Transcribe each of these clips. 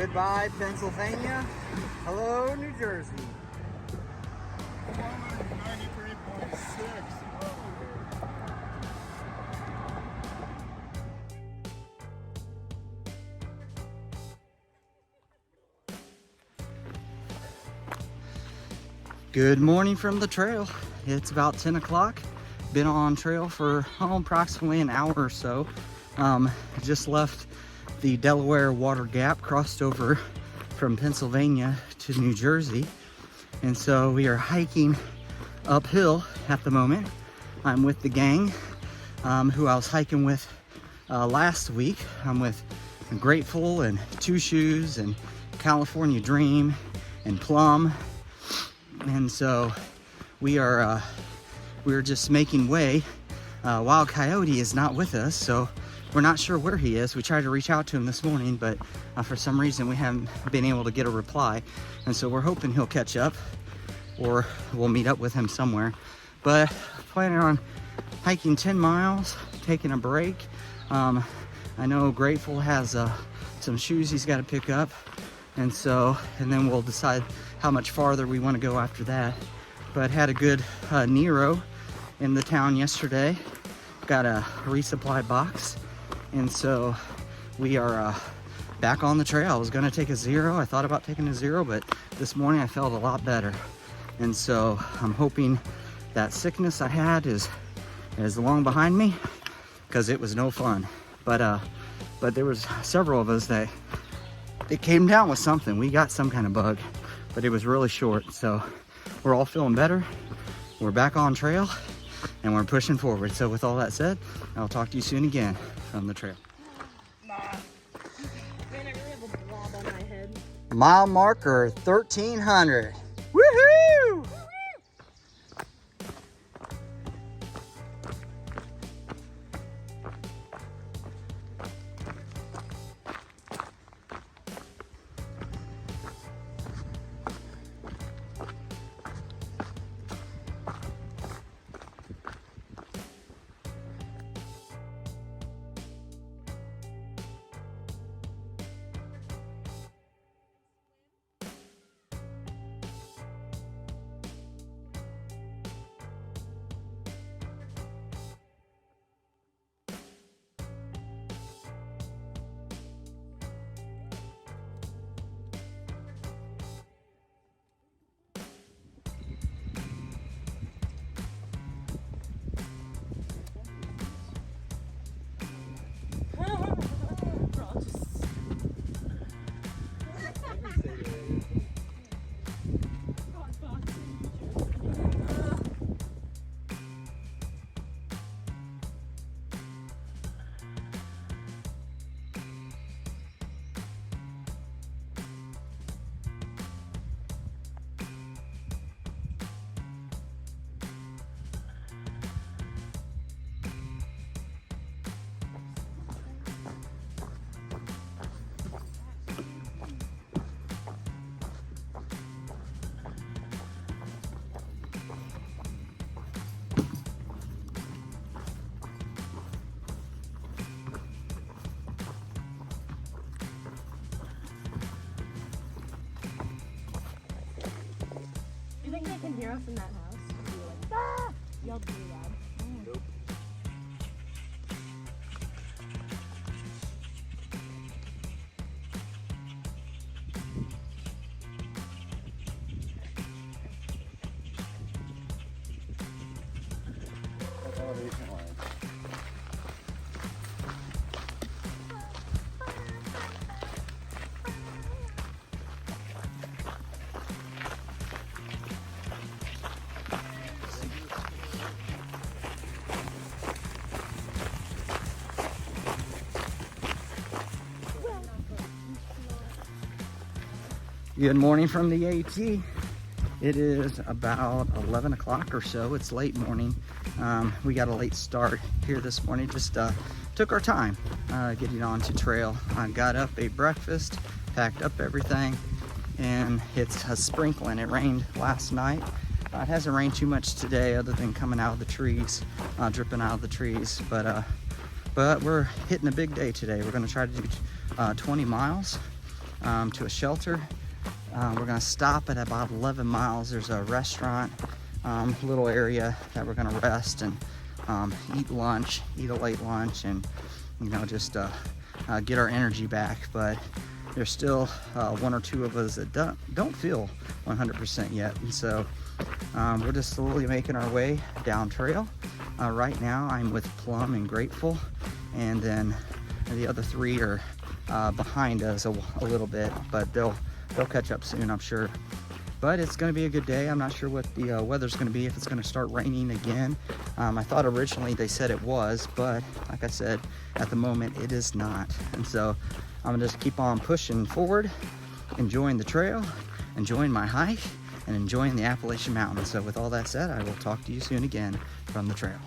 Goodbye, Pennsylvania. Hello, New Jersey. 93.6. Good morning from the trail. It's about 10 o'clock. Been on trail for approximately an hour or so. Just left the Delaware Water Gap, crossed over from Pennsylvania to New Jersey. And so we are hiking uphill at the moment. I'm with the gang who I was hiking with last week. I'm with Grateful and Two Shoes and California Dream and Plum. And so we're just making way. Wild Coyote is not with us, so we're not sure where he is. We tried to reach out to him this morning, but for some reason we haven't been able to get a reply. And so we're hoping he'll catch up, or we'll meet up with him somewhere. But planning on hiking 10 miles, taking a break. I know Grateful has some shoes he's got to pick up. And then we'll decide how much farther we want to go after that. But had a good Nero in the town yesterday. Got a resupply box. And so we are back on the trail. I was gonna take a 0. I thought about taking a 0, but this morning I felt a lot better. And so I'm hoping that sickness I had is long behind me, because it was no fun. But there was several of us that it came down with something. We got some kind of bug, but it was really short. So we're all feeling better. We're back on trail and we're pushing forward. So with all that said, I'll talk to you soon again from the trail. Man, I really have a blob on my head. Mile marker 1300. Woohoo! You think they can hear us in that house? Be like, ah! Yell pretty loud. Nope. Good morning from the AT. It is about 11 o'clock or so. It's late morning. We got a late start here this morning. Just took our time getting onto trail. I got up, ate breakfast, packed up everything, and it's sprinkling. It rained last night. It hasn't rained too much today other than coming out of the trees, dripping out of the trees. But we're hitting a big day today. We're gonna try to do 20 miles. to a shelter. We're gonna stop at about 11 miles. There's a restaurant, little area that we're gonna rest and eat lunch, eat a late lunch, and just get our energy back. But there's still one or two of us that don't feel 100% yet, and so we're just slowly making our way down trail. Right now I'm with Plum and Grateful, and then the other three are behind us a little bit, but they'll catch up soon, I'm sure. But it's going to be a good day. I'm not sure what the weather's going to be, if it's going to start raining again. I thought originally they said it was, but like I said, at the moment it is not. And so I'm going to just keep on pushing forward, enjoying the trail, enjoying my hike, and enjoying the Appalachian Mountains. So with all that said, I will talk to you soon again from the trail.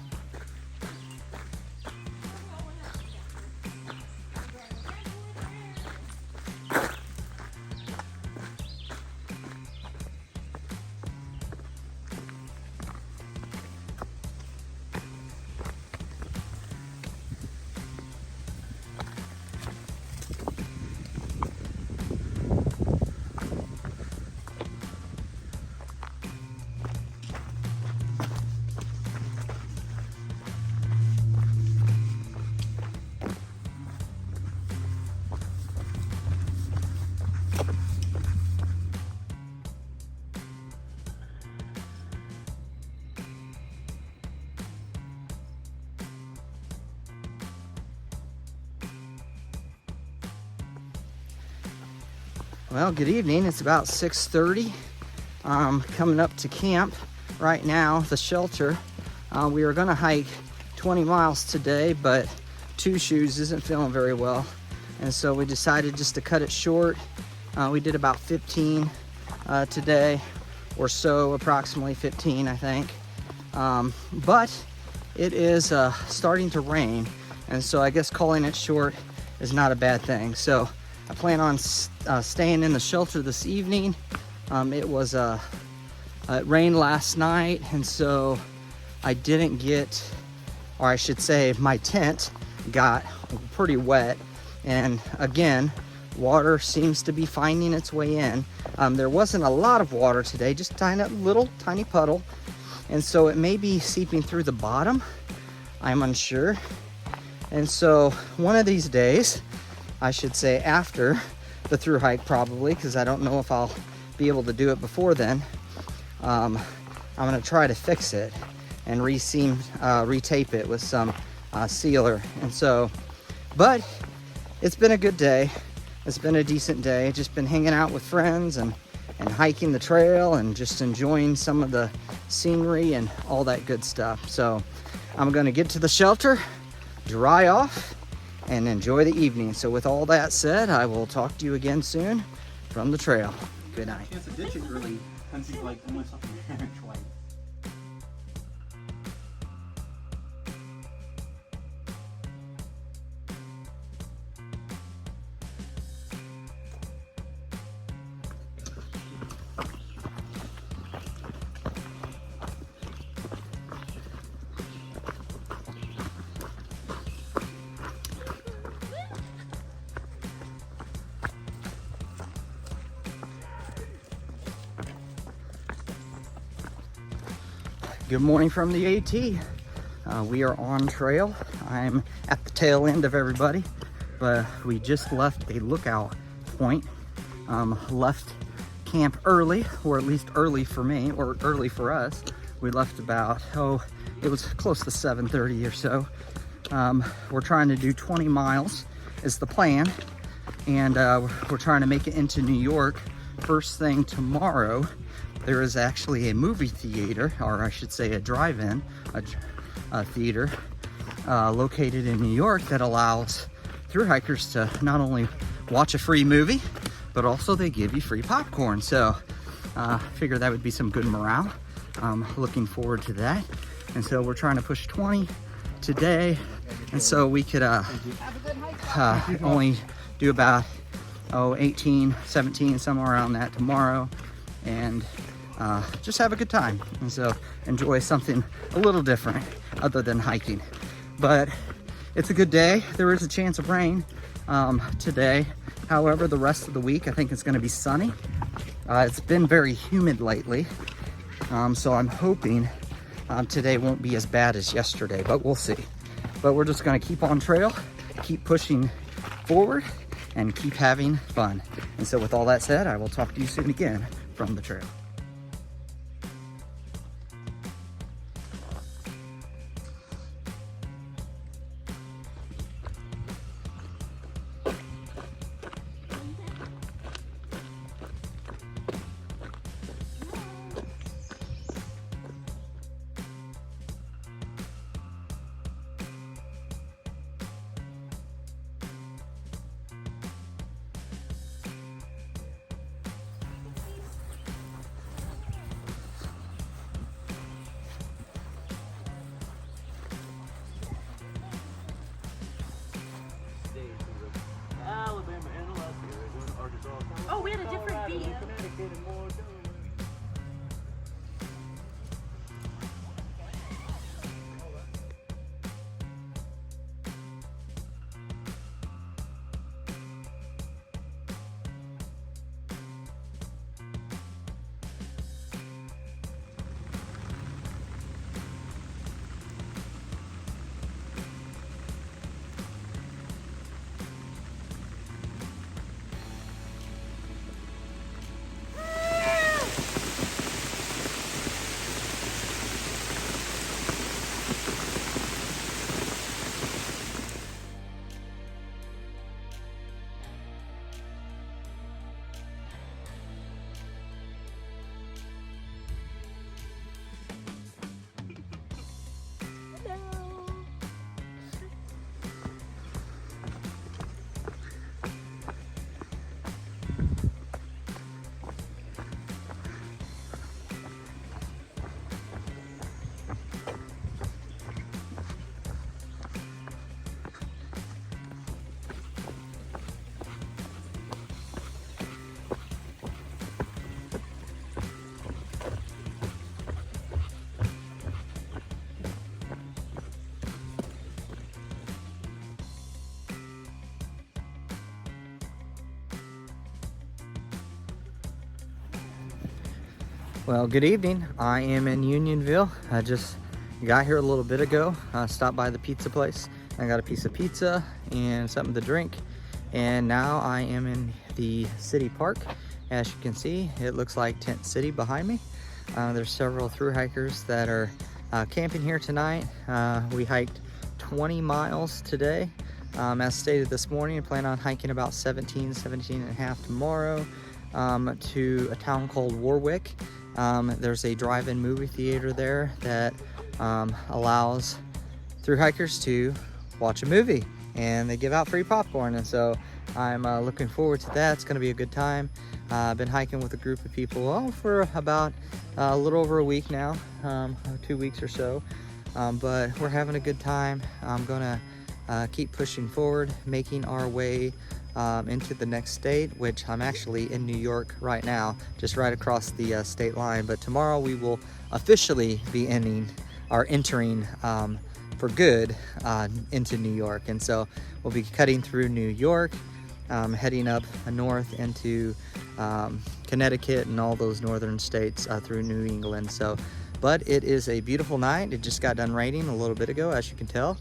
Well, good evening. It's about 6:30. Coming up to camp right now, the shelter. We were going to hike 20 miles today, but Two Shoes isn't feeling very well, and so we decided just to cut it short. We did about 15 today, or so, approximately 15, I think. But it is starting to rain, and so I guess calling it short is not a bad thing. So I plan on staying in the shelter this evening. It rained last night, and so I didn't get, or I should say my tent got pretty wet. And again, water seems to be finding its way in. There wasn't a lot of water today, just tiny puddle. And so it may be seeping through the bottom. I'm unsure. And so one of these days, I should say after the Thru-Hike probably, because I don't know if I'll be able to do it before then, I'm gonna try to fix it and retape it with some sealer. And so, but it's been a good day. It's been a decent day. Just been hanging out with friends and hiking the trail and just enjoying some of the scenery and all that good stuff. So I'm gonna get to the shelter, dry off, and enjoy the evening. So with all that said, I will talk to you again soon from the trail. Good night. It's a ditch early, something like almost something twice. Good morning from the AT. We are on trail. I'm at the tail end of everybody, but we just left a lookout point. Left camp early, or at least early for me, or early for us. We left about, it was close to 7:30 or so. We're trying to do 20 miles is the plan, and we're trying to make it into New York first thing tomorrow. There is actually a movie theater, or I should say a drive-in, a theater located in New York that allows thru-hikers to not only watch a free movie, but also they give you free popcorn. So I figured that would be some good morale. Looking forward to that. And so we're trying to push 20 today, and so we could only do about 18, 17, somewhere around that tomorrow, and just have a good time. And so enjoy something a little different other than hiking. But it's a good day. There is a chance of rain today. However, the rest of the week, I think it's gonna be sunny. It's been very humid lately. So I'm hoping today won't be as bad as yesterday, but we'll see. But we're just gonna keep on trail, keep pushing forward, and keep having fun. And so with all that said, I will talk to you soon again from the trail. Oh, we had a different beat. Well, good evening. I am in Unionville. I just got here a little bit ago. Stopped by the pizza place. I got a piece of pizza and something to drink. And now I am in the city park. As you can see, it looks like Tent City behind me. There's several thru-hikers that are camping here tonight. We hiked 20 miles today. As stated this morning, I plan on hiking about 17 and a half tomorrow to a town called Warwick. There's a drive-in movie theater there that allows thru-hikers to watch a movie, and they give out free popcorn, and so I'm looking forward to that. It's going to be a good time. I've been hiking with a group of people for about a little over a week now, 2 weeks or so, but we're having a good time. I'm gonna keep pushing forward, making our way into the next state, which I'm actually in New York right now, just right across the state line. But tomorrow we will officially be entering for good into New York, and so we'll be cutting through New York, heading up north into Connecticut and all those northern states through New England. So, but it is a beautiful night. It just got done raining a little bit ago, as you can tell,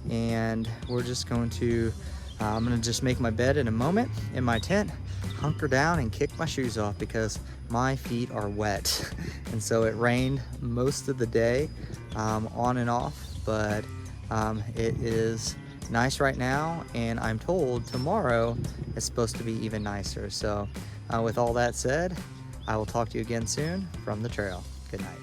and we're just going to I'm gonna just make my bed in a moment in my tent, hunker down and kick my shoes off because my feet are wet. And so it rained most of the day, on and off, but it is nice right now, and I'm told tomorrow it's supposed to be even nicer. So with all that said, I will talk to you again soon from the trail. Good night.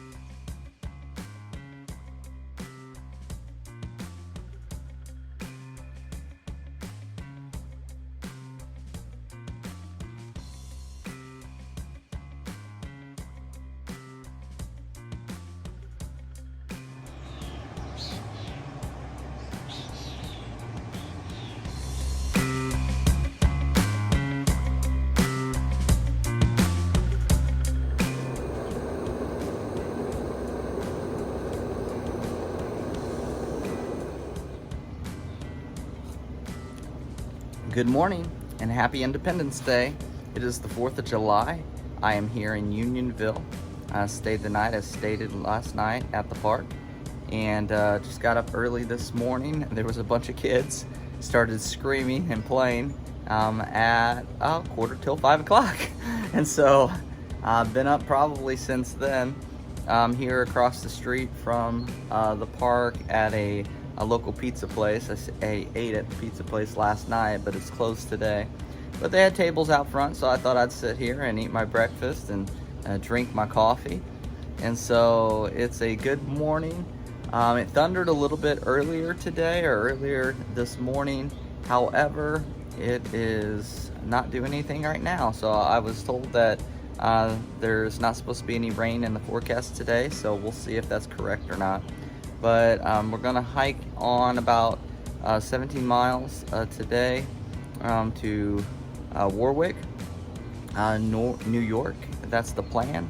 Good morning. and happy Independence Day. It is the 4th of July. I am here in Unionville. I stayed the night as stated last night at the park, and just got up early this morning. There was a bunch of kids started screaming and playing at 5:45, and so I've been up probably since then. I'm here across the street from the park at a local pizza place. I ate at the pizza place last night, but it's closed today. But they had tables out front, so I thought I'd sit here and eat my breakfast and drink my coffee. And so it's a good morning. It thundered a little bit earlier today, or earlier this morning. However, it is not doing anything right now. So I was told that there's not supposed to be any rain in the forecast today, so we'll see if that's correct or not. But we're gonna hike on about 17 miles today to Warwick, New York. That's the plan.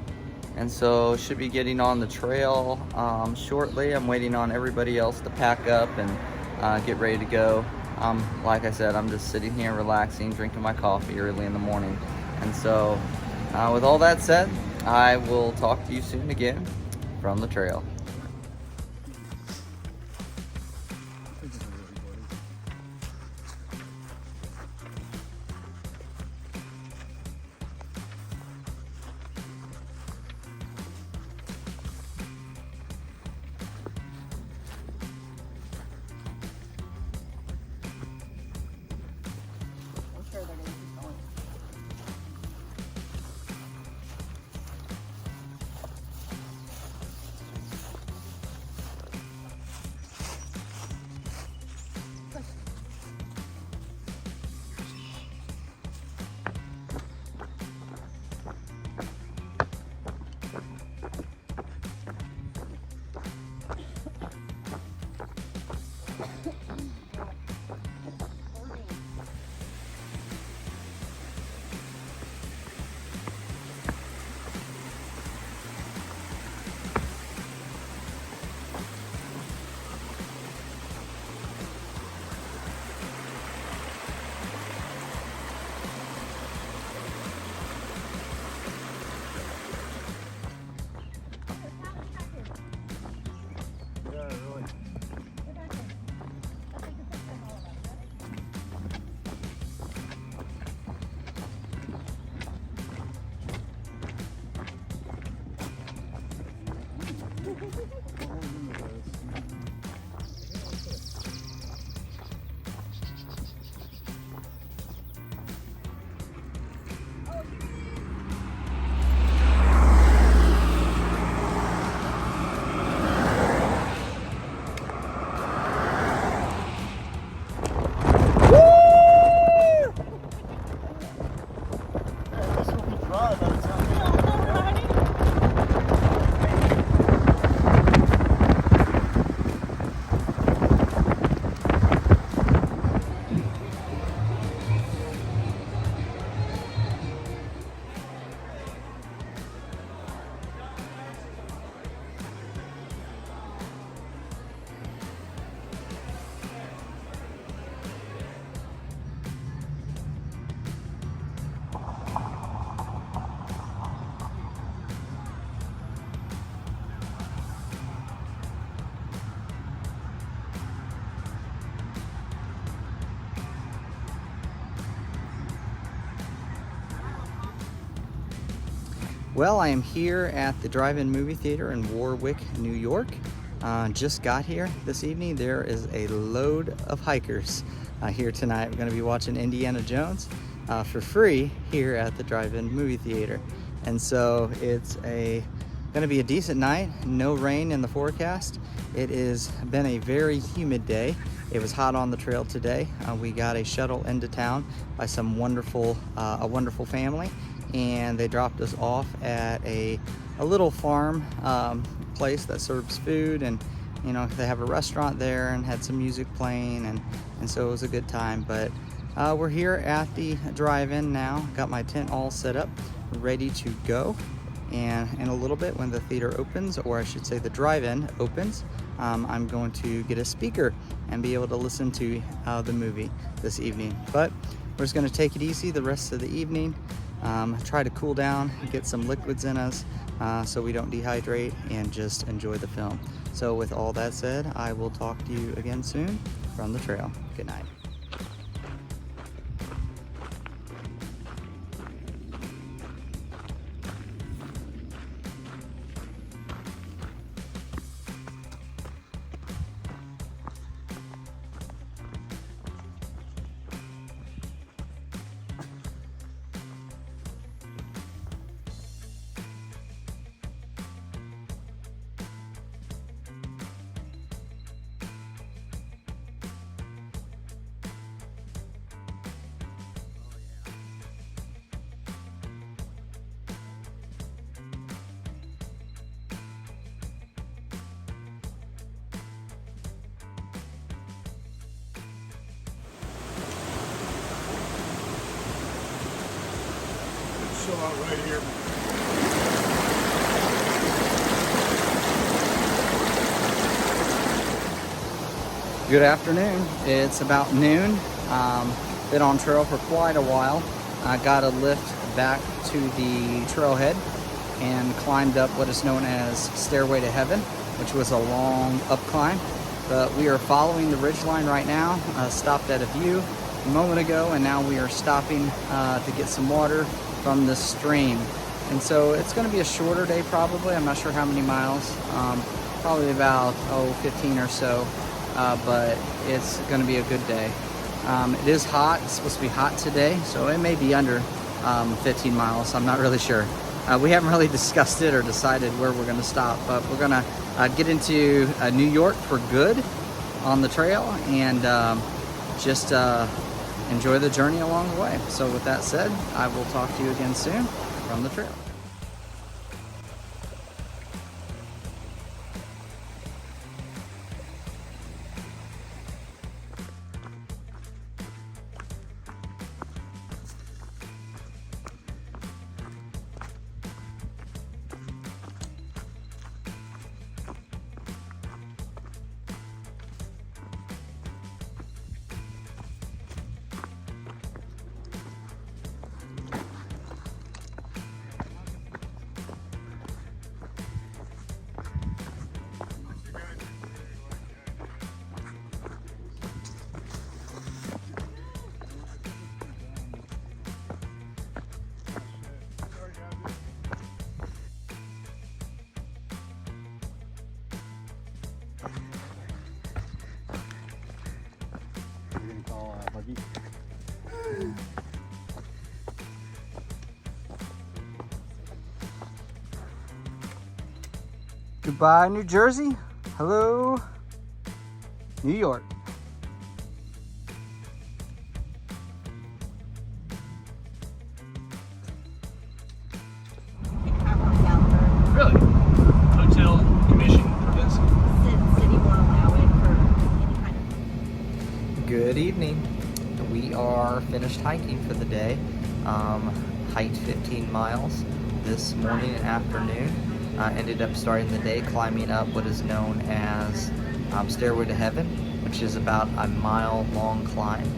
And so should be getting on the trail shortly. I'm waiting on everybody else to pack up and get ready to go. Like I said, I'm just sitting here relaxing, drinking my coffee early in the morning. And so with all that said, I will talk to you soon again from the trail. Well, I am here at the drive-in movie theater in Warwick, New York. Just got here this evening. There is a load of hikers here tonight. We're going to be watching Indiana Jones for free here at the drive-in movie theater. And so it's going to be a decent night. No rain in the forecast. It has been a very humid day. It was hot on the trail today. We got a shuttle into town by some wonderful family, and they dropped us off at a little farm place that serves food, and you know, they have a restaurant there and had some music playing, and so it was a good time. But we're here at the drive-in now. Got my tent all set up, ready to go. And in a little bit, when the theater opens, or I should say the drive-in opens, I'm going to get a speaker and be able to listen to the movie this evening. But we're just gonna take it easy the rest of the evening. Try to cool down, get some liquids in us so we don't dehydrate, and just enjoy the film. So with all that said, I will talk to you again soon from the trail. Good night. Chill out right here. Good afternoon. It's about noon. Been on trail for quite a while. I got a lift back to the trailhead and climbed up what is known as Stairway to Heaven, which was a long up climb. But we are following the ridgeline right now. Stopped at a view a moment ago, and now we are stopping to get some water from the stream. And so it's going to be a shorter day probably. I'm not sure how many miles. Probably about 15 or so. But it's going to be a good day. It is hot. It's supposed to be hot today, so it may be under 15 miles. I'm not really sure. We haven't really discussed it or decided where we're going to stop, but we're going to get into New York for good on the trail, and just enjoy the journey along the way. So with that said, I will talk to you again soon from the trail. Goodbye, New Jersey. Hello, New York. Really? Hotel commission for this? City won't allow it for any kind of. Good evening. We are finished hiking for the day. Hiked 15 miles this morning and afternoon. Ended up starting the day climbing up what is known as Stairway to Heaven, which is about a mile-long climb.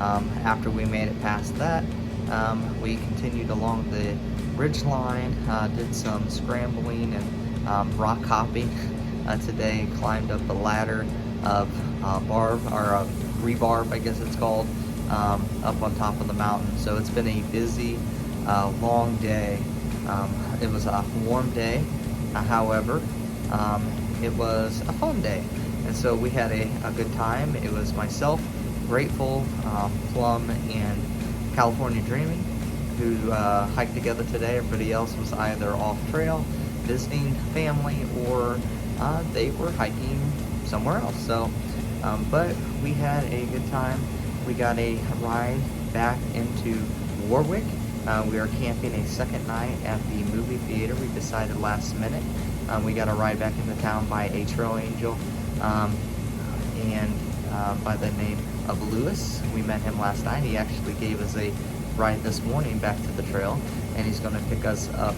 After we made it past that, we continued along the ridge line, did some scrambling and rock hopping today. Climbed up a ladder of rebarb, I guess it's called, up on top of the mountain. So it's been a busy, long day. It was a warm day. However, it was a fun day, and so we had a good time. It was myself, Grateful, Plum, and California Dreaming who hiked together today. Everybody else was either off trail, visiting family, or they were hiking somewhere else. So, but we had a good time. We got a ride back into Warwick. We are camping a second night at the movie theater. We decided last minute. We got a ride back into town by a trail angel and by the name of Lewis. We met him last night. He actually gave us a ride this morning back to the trail, and he's going to pick us up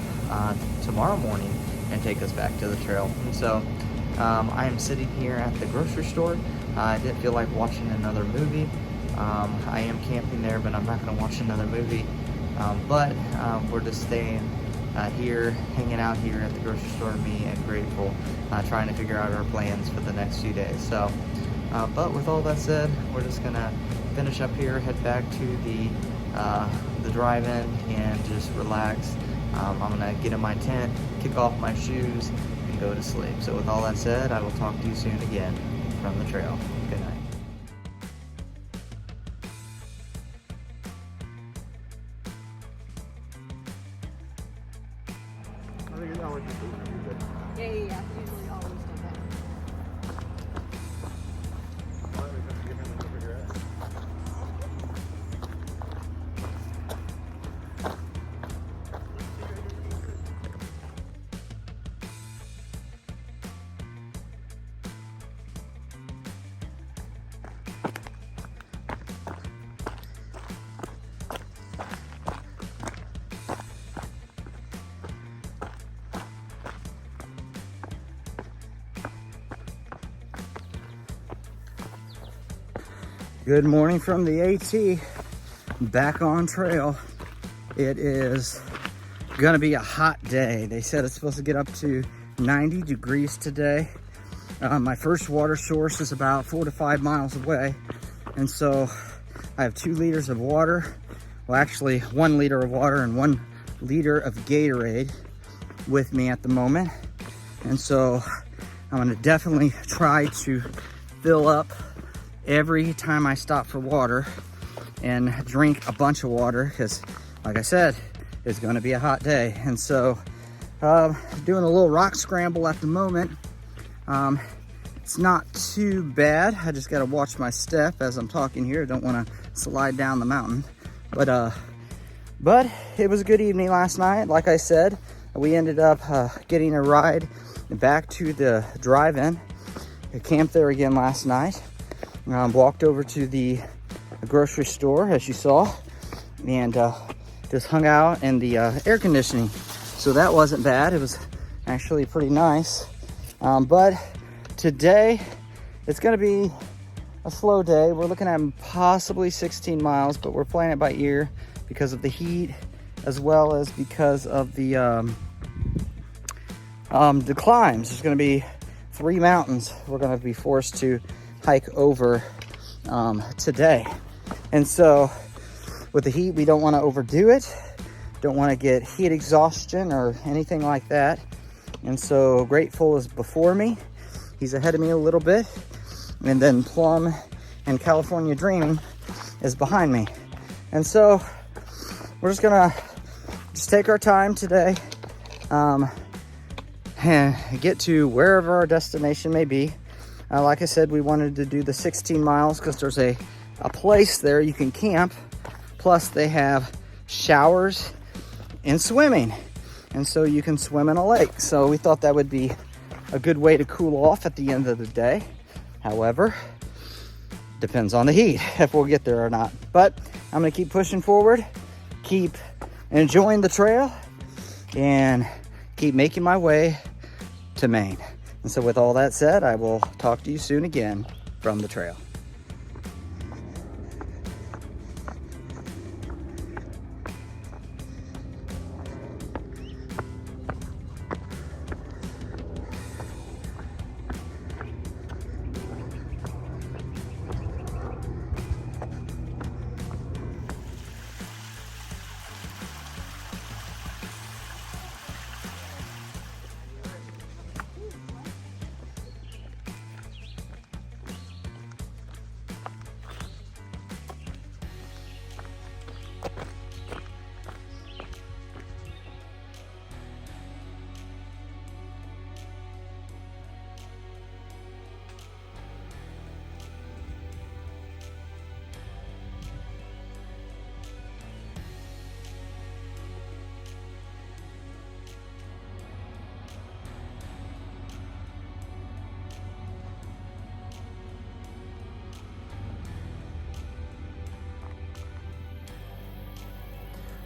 tomorrow morning and take us back to the trail. And so I am sitting here at the grocery store. I didn't feel like watching another movie. I am camping there, but I'm not going to watch another movie. But we're just staying here, hanging out here at the grocery store, me and Grateful, trying to figure out our plans for the next few days. So, but with all that said, we're just gonna finish up here, head back to the drive-in, and just relax. I'm gonna get in my tent, kick off my shoes, and go to sleep. So with all that said, I will talk to you soon again from the trail. Good night. Yeah. Usually always do that. Good morning from the AT, back on trail. It is gonna be a hot day. They said it's supposed to get up to 90 degrees today. My first water source is about 4 to 5 miles away. And so I have 2 liters of water. Well, actually 1 liter of water and 1 liter of Gatorade with me at the moment. And so I'm gonna definitely try to fill up every time I stop for water and drink a bunch of water, because like I said, it's going to be a hot day. And so doing a little rock scramble at the moment. It's not too bad. I just got to watch my step as I'm talking here. Don't want to slide down the mountain, but it was a good evening last night. Like I said, we ended up getting a ride back to the drive-in. I camped there again last night. Walked over to the grocery store, as you saw, and just hung out in the air conditioning. So that wasn't bad. It was actually pretty nice. But today, it's gonna be a slow day. We're looking at possibly 16 miles, but we're playing it by ear because of the heat, as well as because of the climbs. There's gonna be 3 mountains we're gonna be forced to hike over today. And so with the heat, we don't want to overdo it, don't want to get heat exhaustion or anything like that. And so Grateful is before me, he's ahead of me a little bit, and then Plum and California Dreaming is behind me. And so we're just gonna take our time today, and get to wherever our destination may be. Like I said, we wanted to do the 16 miles because there's a place there you can camp. Plus they have showers and swimming. And so you can swim in a lake. So we thought that would be a good way to cool off at the end of the day. However, depends on the heat, if we'll get there or not. But I'm gonna keep pushing forward, keep enjoying the trail, and keep making my way to Maine. And so with all that said, I will talk to you soon again from the trail.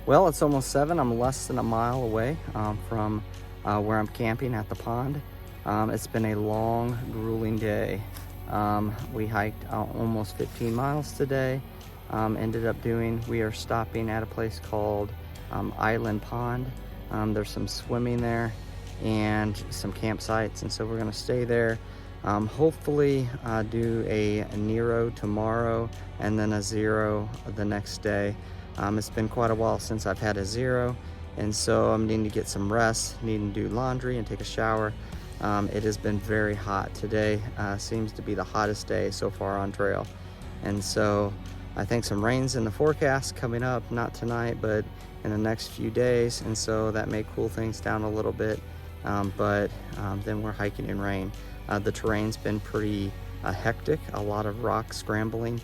Well, it's almost 7. I'm less than a mile away from where I'm camping at the pond. It's been a long, grueling day. We hiked almost 15 miles today. ended up doing, we are stopping at a place called Island Pond. There's some swimming there and some campsites, and so we're going to stay there. Hopefully do a Nero tomorrow and then a zero the next day. It's been quite a while since I've had a zero, and so I'm needing to get some rest, needing to do laundry and take a shower. It has been very hot today. Seems to be the hottest day so far on trail, and so I think some rain's in the forecast coming up, not tonight but in the next few days, and so that may cool things down a little bit, but then we're hiking in rain. The terrain's been pretty hectic, a lot of rock scrambling,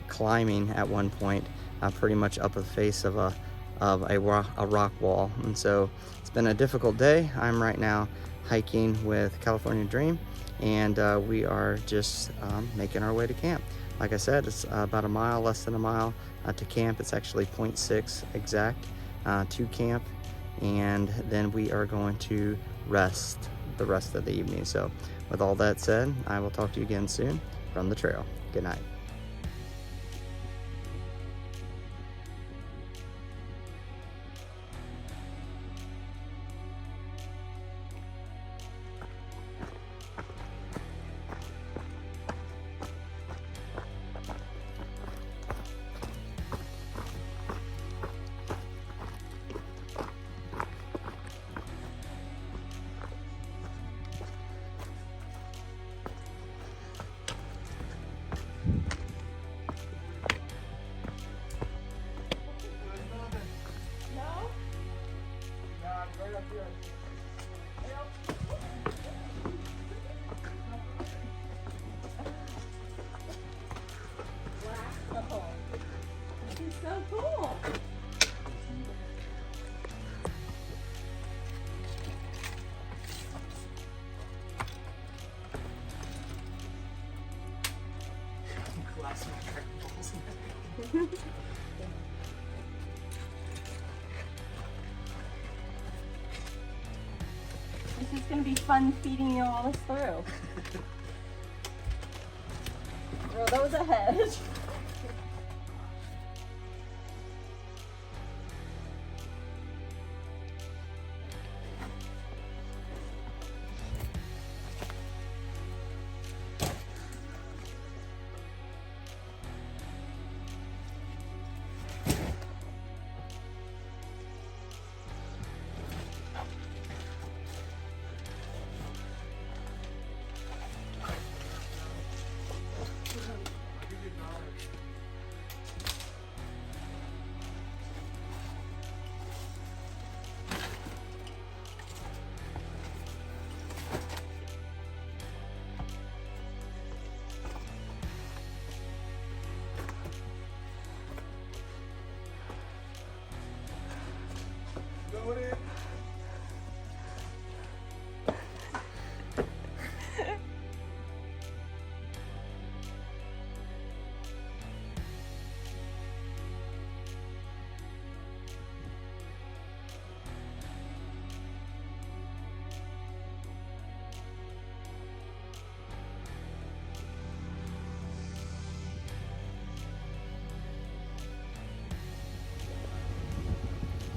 climbing at one point pretty much up the face of a rock wall, and so it's been a difficult day. I'm right now hiking with California Dream, and we are just making our way to camp. Like I said, it's about a mile, less than a mile to camp. It's actually 0.6 exact to camp, and then we are going to rest the rest of the evening. So with all that said, I will talk to you again soon from the trail. Good night. This is so cool. This is going to be fun feeding you all this through. Throw those ahead.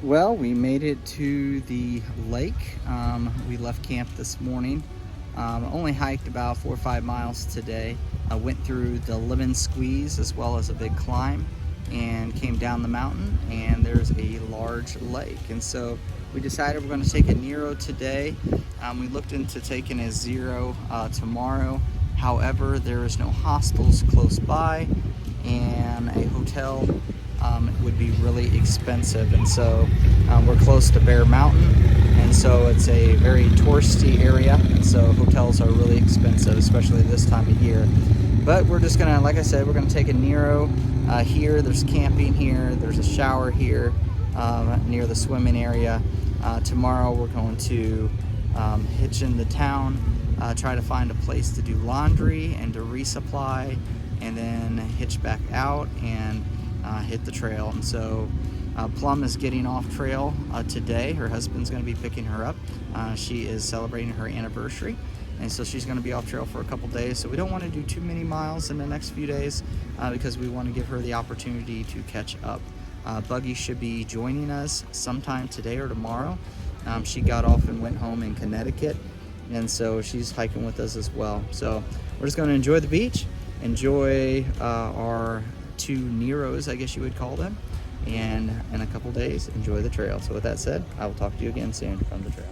Well, we made it to the lake. We left camp this morning. Only hiked about 4 or 5 miles today. I went through the lemon squeeze as well as a big climb and came down the mountain, and there's a large lake. And so we decided we're going to take a Nero today. We looked into taking a zero tomorrow. However, there is no hostels close by, and a hotel would be really expensive, and so we're close to Bear Mountain, and so it's a very touristy area, and so hotels are really expensive, especially this time of year. But we're just gonna, like I said, we're gonna take a Nero here. There's camping here, there's a shower here near the swimming area. Tomorrow we're going to hitch into town, try to find a place to do laundry and to resupply, and then hitch back out and hit the trail. And so Plum is getting off trail today. Her husband's going to be picking her up. She is celebrating her anniversary, and so she's going to be off trail for a couple days. So we don't want to do too many miles in the next few days because we want to give her the opportunity to catch up. Buggy should be joining us sometime today or tomorrow. She got off and went home in Connecticut, and so she's hiking with us as well. So we're just going to enjoy the beach, enjoy our 2 Neros, I guess you would call them, and in a couple days enjoy the trail. So with that said, I will talk to you again soon from the trail.